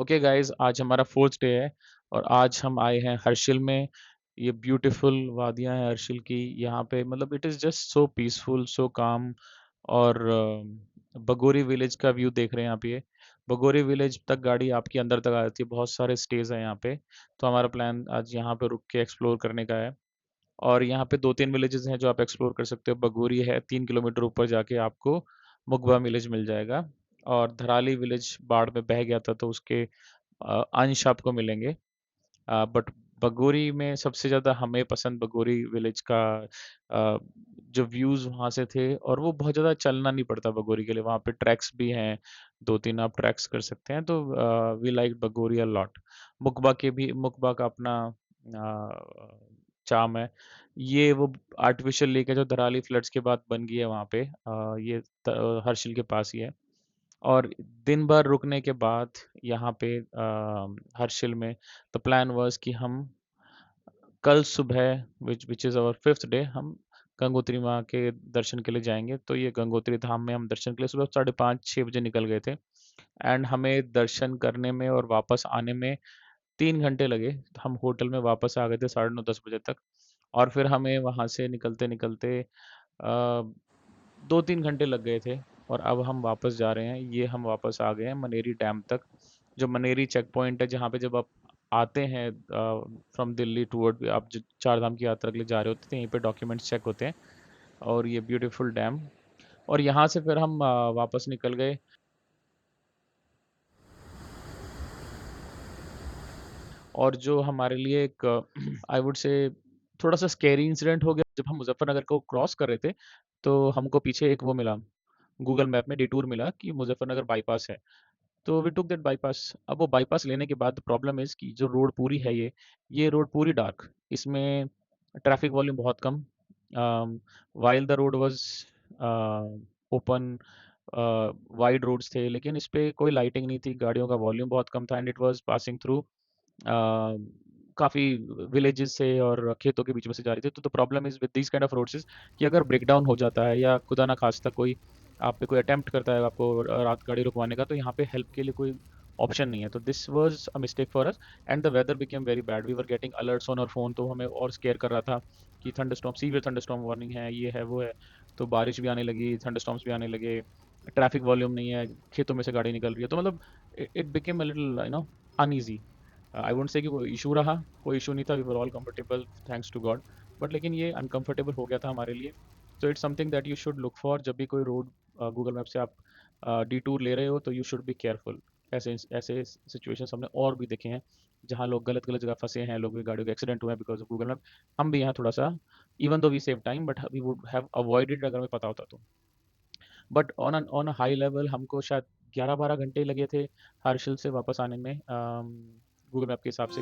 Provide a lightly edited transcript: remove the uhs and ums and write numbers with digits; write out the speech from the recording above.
Okay guys, आज हमारा 4th day है और आज हम आए हैं हर्षिल में। ये ब्यूटीफुल वादियाँ हैं हर्षिल की। यहाँ पे मतलब it is just so peaceful, so calm. और बगोरी विलेज का व्यू देख रहे हैं आप ये। बगोरी विलेज तक गाड़ी आपकी अंदर तक आ जाती है, बहुत सारे स्टेज हैं यहाँ पे। तो हमारा प्लान आज यहाँ पे रुक के एक्सप्लोर करने का है। और यहाँ पे 2-3 विलेजेस हैं जो आप एक्सप्लोर कर सकते हो। बगोरी है, 3 किलोमीटर ऊपर जाके आपको मुगबा विलेज मिल जाएगा। और धराली विलेज बाढ़ में बह गया था तो उसके अंश आपको मिलेंगे। बट बगोरी में सबसे ज़्यादा हमें पसंद बगोरी विलेज का जो व्यूज़ वहाँ से थे। और वो बहुत ज़्यादा चलना नहीं पड़ता बगोरी के लिए, वहाँ पे ट्रैक्स भी हैं, 2-3 आप ट्रैक्स कर सकते हैं। तो we like Bagori a lot. मुकबा का अपना चार्म है। ये वो आर्टिफिशियल लेक है जो धराली फ्लड्स के बाद बन गई है वहाँ पे। ये हर्षिल के पास ही है। और दिन भर रुकने के बाद यहाँ पे हर्षिल में द प्लान वाज कि हम कल सुबह which is our 5th day हम गंगोत्री माँ के दर्शन के लिए जाएँगे। तो ये गंगोत्री धाम में हम दर्शन के लिए सुबह 5:30-6 बजे निकल गए थे। एंड हमें दर्शन करने में और वापस आने में 3 घंटे लगे। तो हम होटल में वापस आ गए थे साढ़े 9-10 बजे तक। और फिर हमें वहाँ से निकलते-निकलते 2-3 घंटे लग गए थे। और अब हम वापस जा रहे हैं। ये हम वापस आ गए हैं मनेरी डैम तक। जो मनेरी चेक पॉइंट है जहाँ पे जब आप आते हैं फ्रॉम दिल्ली टुवर्ड आप ज चार धाम की यात्रा के लिए जा रहे होते थे, यहीं पे डॉक्यूमेंट्स चेक होते हैं। और ये ब्यूटीफुल डैम। और यहाँ से फिर हम वापस निकल गए। और जो हमारे लिए एक आई वुड से थोड़ा-सा स्कैरी इंसिडेंट हो गया जब हम मुज़फ्फरनगर को क्रॉस कर रहे थे, तो हमको पीछे एक वो मिला, गूगल मैप में डिटूर मिला कि मुज़फ्फरनगर बाईपास है। तो वी टूक दैट बाईपास। अब वो बाईपास लेने के बाद प्रॉब्लम इज़ कि जो रोड पूरी है ये रोड पूरी डार्क। इसमें ट्रैफिक वॉल्यूम बहुत कम। While the road was open, wide roads थे, लेकिन इस पे कोई लाइटिंग नहीं थी, गाड़ियों का वॉल्यूम बहुत कम था। And it was passing through काफ़ी विलेजेस से और खेतों के बीच में से जा रही थी। तो the problem is with these kind of roads is कि अगर ब्रेकडाउन हो जाता है या खुदा ना खास्ता कोई आप पे कोई अटेम्प्ट करता है आपको रात गाड़ी रुकवाने का, तो यहाँ पे हेल्प के लिए कोई ऑप्शन नहीं है। तो this was a mistake for us. And the weather became very bad. We were getting alerts on our phone, तो हमें और स्केयर कर रहा था कि थंडरस्टॉर्म, सीवियर थंडरस्टॉर्म वार्निंग है, ये है, वो है। तो बारिश भी आने लगी, थंडरस्टॉर्म्स भी आने लगे, ट्रैफिक वॉल्यूम नहीं है, खेतों में से गाड़ी निकल रही है। तो मतलब it became a little uneasy. I won't say कि कोई इशू रहा, कोई इशू नहीं था, we were all comfortable thanks to God. But लेकिन ये अनकंफर्टेबल हो गया था हमारे लिए। तो it's something that you should look for जब भी कोई रोड गूगल मैप से आप डिटूर ले रहे हो, तो यू शुड बी केयरफुल। ऐसे ऐसे सिचुएशंस हमने और भी देखे हैं जहाँ लोग गलत गलत जगह फंसे हैं, लोगों की गाड़ियों के एक्सीडेंट हुए हैं बिकॉज ऑफ गूगल मैप। हम भी यहाँ थोड़ा सा, even though we save time, but we would have avoided अगर हमें पता होता तो। But on a high level हमको शायद 11-12 घंटे लगे थे हर्षिल से वापस आने में, गूगल मैप के हिसाब से।